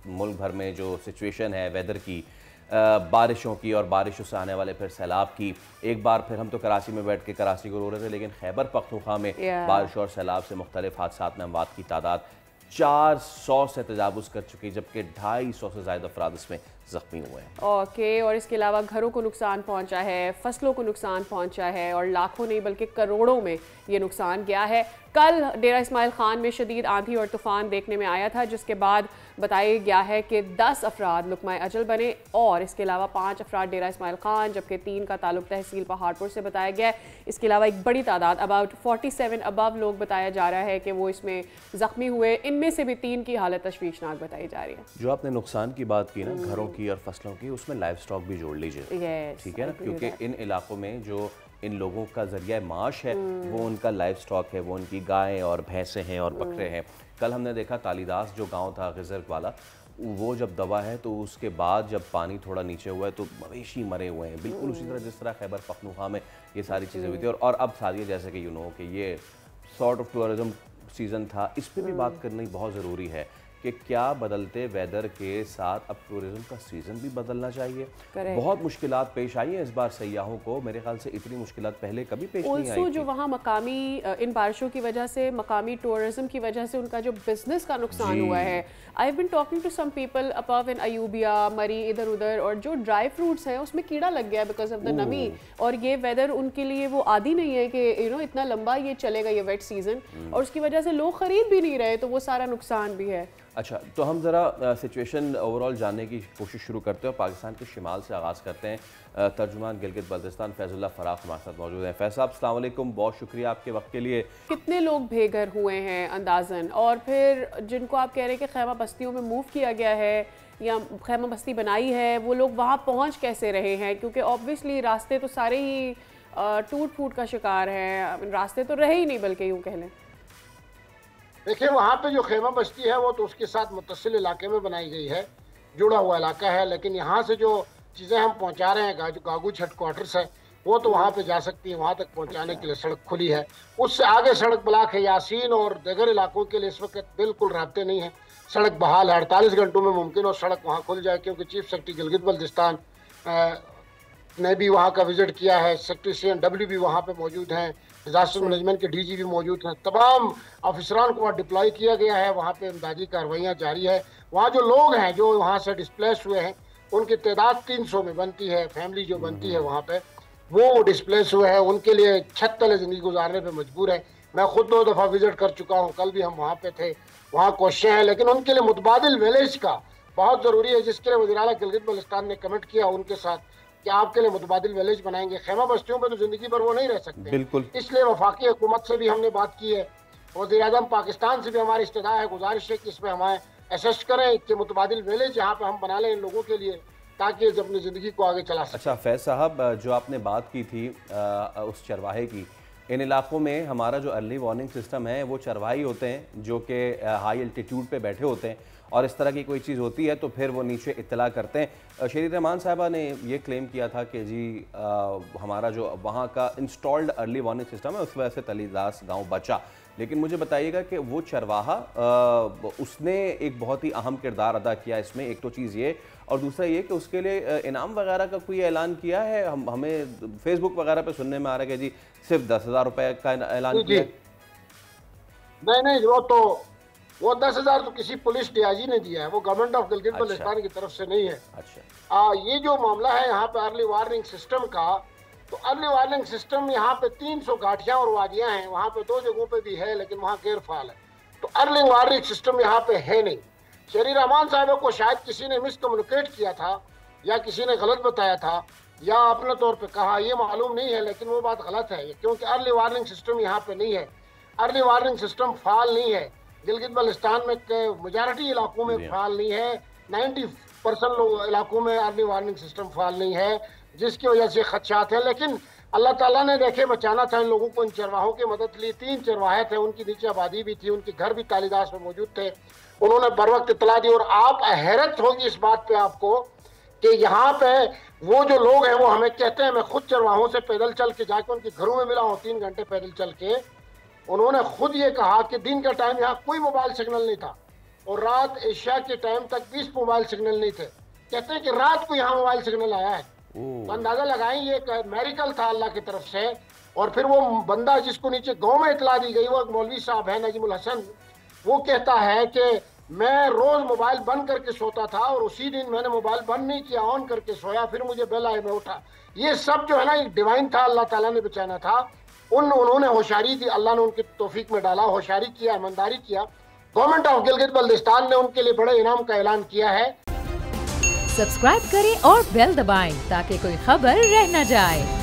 मुल्क भर में जो सिचुएशन है वेदर की, बारिशों की और बारिशों से आने वाले फिर सैलाब की। एक बार फिर हम तो कराची में बैठ के कराची को रो रहे थे, लेकिन खैबर पख्तूनख्वा में बारिश और सैलाब से मुख्तलिफ हादसात में अमवात की तादाद 400 से तजावुज़ कर चुकी, जबकि 250 से ज़ायद अफराद इसमें ज़ख्मी हुए हैं। ओके, और इसके अलावा घरों को नुकसान पहुंचा है, फसलों को नुकसान पहुंचा है और लाखों नहीं बल्कि करोड़ों में ये नुकसान गया है। कल डेरा इस्माइल खान में शदीद आंधी और तूफान देखने में आया था, जिसके बाद बताया गया है कि 10 अफराद लुकमाए अजल बने और इसके अलावा 5 अफराद डेरा इस्माइल खान, जबकि 3 का ताल्लुक तहसील पहाड़पुर से बताया गया है। इसके अलावा एक बड़ी तादाद अबाउट 47 अबव लोग बताया जा रहा है कि वो इसमें ज़ख्मी हुए। इनमें से भी 3 की हालत तशवीशनाक बताई जा रही है। जो आपने नुकसान की बात की ना, घरों की और फसलों की, उसमें लाइव स्टॉक भी जोड़ लीजिए, ठीक है ना, क्योंकि इन इलाकों में जो इन लोगों का जरिया माश है वो उनका लाइव स्टॉक है, वो उनकी गायें और भैंसें हैं और बकरे हैं। कल हमने देखा कालीदास जो गांव था गिजर वाला, वो जब दबा है तो उसके बाद जब पानी थोड़ा नीचे हुआ है तो मवेशी मरे हुए हैं, बिल्कुल उसी तरह जिस तरह खैबर पख्तूनख्वा में ये सारी चीज़ें हुई थी। और अब सारी जैसे कि कि ये सॉर्ट ऑफ टूरिज्म सीज़न था, इस पर भी बात करनी बहुत ज़रूरी है कि क्या बदलते वेदर के साथ अब टूरिज्म का सीज़न भी बदलना चाहिए। बहुत मुश्किलात पेश आई हैं इस बार सयाहों को, मेरे ख्याल से इतनी मुश्किलात पहले कभी पेश नहीं आई थी। जो वहाँ मकामी इन बारिशों की वजह से, मकामी टूरिज्म की वजह से उनका जो बिजनेस का नुकसान हुआ है। I have been talking to some people above in Ayubia, Murree, इधर उधर, और जो ड्राई फ्रूट्स हैं उसमें कीड़ा लग गया बिकॉज ऑफ द नमी, और ये वेदर उनके लिए वो आदी नहीं है कि इतना लंबा ये चलेगा ये वेट सीजन, और उसकी वजह से लोग खरीद भी नहीं रहे, तो वो सारा नुकसान भी है। अच्छा, तो हम ज़रा सिचुएशन ओवरऑल जानने की कोशिश शुरू करते हैं और पाकिस्तान के शिमाल से आगाज़ करते हैं। तर्जुमान गिलगित बल्तिस्तान फैजुल्लाह फराख हमारे साथ मौजूद हैं। फैज़ साहब अस्सलाम वालेकुम, बहुत शुक्रिया आपके वक्त के लिए। कितने लोग बेघर हुए हैं अंदाज़न, और फिर जिनको आप कह रहे हैं कि खैमा बस्तियों में मूव किया गया है या खैमा बस्ती बनाई है, वो लोग वहाँ पहुँच कैसे रहे हैं? क्योंकि ऑब्वियसली रास्ते तो सारे ही टूट फूट का शिकार हैं, रास्ते तो रहे ही नहीं बल्कि यूँ कह लें। देखिए, वहाँ पे जो खेमा बस्ती है वो तो उसके साथ मुत्तसिल इलाके में बनाई गई है, जुड़ा हुआ इलाका है, लेकिन यहाँ से जो चीज़ें हम पहुँचा रहे हैं, गागुच हेडक्वार्टर्स है, वो तो वहाँ पे जा सकती है, वहाँ तक पहुँचाने के लिए सड़क खुली है। उससे आगे सड़क ब्लॉक है, यासीन और दीगर इलाकों के लिए इस वक्त बिल्कुल राब्ते नहीं है, सड़क बहाल है। 48 घंटों में मुमकिन हो सड़क वहाँ खुल जाए, क्योंकि चीफ सेक्रेटरी गिलगित बल्तिस्तान ने भी वहाँ का विजिट किया है, सेक्रेटरी CNW भी वहाँ पे मौजूद हैं, डिजास्टर मैनेजमेंट के DG भी मौजूद हैं, तमाम अफसरान को वहाँ डिप्लॉय किया गया है, वहाँ पे इमदादी कार्रवाइयाँ जारी है। वहाँ जो लोग हैं जो वहाँ से डिस्प्लेस हुए हैं, उनकी तादाद 300 में बनती है, फैमिली जो बनती है वहाँ पे वो डिस्प्लेस हुए हैं, उनके लिए छत तले ज़िंदगी गुजारने पर मजबूर है। मैं खुद 2 दफ़ा विजिट कर चुका हूँ, कल भी हम वहाँ पे थे, वहाँ कोशिशें हैं, लेकिन उनके लिए मुतबादिल विलेज का बहुत ज़रूरी है, जिसके लिए वज़ीर आला गिलगित बल्तिस्तान ने कमिट किया उनके साथ कि आपके लिए मुतबादिल विलेज बनाएंगे। खेमा बस्तियों पर तो जिंदगी भर वो नहीं रह सकते, बिल्कुल। इसलिए वफाकी हुकूमत से भी हमने बात की है, वज़ीर आज़म पाकिस्तान से भी हमारी इस्तदा है, गुजारिश है कि इसमें हमें असेस्ट करें कि मुतबादिल विलेज यहाँ पे हम बना लें इन लोगों के लिए, ताकि अपनी ज़िंदगी को आगे चला सकें। अच्छा फैज़ साहब, जो आपने बात की थी उस चरवाहे की, इन इलाकों में हमारा जो अर्ली वार्निंग सिस्टम है वो चरवाही होते हैं जो कि हाई एल्टीट्यूड पे बैठे होते हैं, और इस तरह की कोई चीज़ होती है तो फिर वो नीचे इत्तला करते हैं। शरीर रहमान साहबा ने ये क्लेम किया था कि जी हमारा जो वहाँ का इंस्टॉल्ड अर्ली वार्निंग सिस्टम है उस वजह से तलीदास गांव बचा, लेकिन मुझे बताइएगा कि वो चरवाहा उसने एक बहुत ही अहम किरदार अदा किया इसमें। एक तो चीज़ ये, और दूसरा ये कि उसके लिए इनाम वगैरह का कोई ऐलान किया है? हमें फेसबुक वगैरह पे सुनने में आ रहा है कि जी सिर्फ 10,000 रुपये का ऐलान किया। नहीं, वो 10,000 तो किसी पुलिस DIG ने दिया है, वो गवर्नमेंट ऑफ गिलगित बल्तिस्तान की तरफ से नहीं है। अच्छा, ये जो मामला है यहाँ पे अर्ली वार्निंग सिस्टम का, तो अर्ली वार्निंग सिस्टम यहाँ पे 300 घाटियाँ और वादियाँ हैं, वहाँ पे 2 जगहों पे भी है, लेकिन वहाँ गैर फाल है, तो अर्ली वार्निंग सिस्टम यहाँ पे है नहीं। शरीर रहमान साहब को शायद किसी ने मिसकम्युनिकेट किया था, या किसी ने गलत बताया था, या अपने तौर पर कहा, ये मालूम नहीं है, लेकिन वो बात गलत है, क्योंकि अर्ली वार्निंग सिस्टम यहाँ पे नहीं है। अर्ली वार्निंग सिस्टम फाल नहीं है, गिलगित बल्तिस्तान में मेजॉरिटी इलाकों में फाल नहीं है, 90% इलाकों में अर्ली वार्निंग सिस्टम फाल नहीं है, जिसकी वजह से खदशात हैं। लेकिन अल्लाह ताला ने देखे बचाना था इन लोगों को, इन चरवाहों की मदद ली। 3 चरवाहे थे, उनकी नीचे आबादी भी थी, उनके घर भी कालीदास में मौजूद थे, उन्होंने बर वक्त इतला दी। और आप हैरत होगी इस बात पे आपको कि यहाँ पे वो जो लोग हैं वो हमें कहते हैं, मैं खुद चरवाहों से पैदल चल के जाके उनके घरों में मिला हूँ 3 घंटे पैदल चल के, उन्होंने खुद ये कहा कि दिन का टाइम यहाँ कोई मोबाइल सिग्नल नहीं था, और रात एशिया के टाइम तक 20 मोबाइल सिग्नल नहीं थे। कहते हैं कि रात को यहाँ मोबाइल सिग्नल आया है। तो अंदाजा लगाएं ये एक मेरिकल था अल्लाह की तरफ से। और फिर वो बंदा जिसको नीचे गांव में इतला दी गई, वो एक मौलवी साहब है नजीमुल हसन, वो कहता है कि मैं रोज मोबाइल बंद करके सोता था और उसी दिन मैंने मोबाइल बंद नहीं किया, ऑन करके सोया, फिर मुझे बेल आई, मैं उठा। ये सब जो है ना एक डिवाइन था, अल्लाह ताला ने बचाना था। उन्होंने होशियारी थी, अल्लाह ने उनकी तौफीक में डाला, होशियारी किया, ईमानदारी किया। गवर्नमेंट ऑफ गिलगित बल्तिस्तान ने उनके लिए बड़े इनाम का ऐलान किया है। सब्सक्राइब करें और बेल दबाएं ताकि कोई खबर रह न जाए।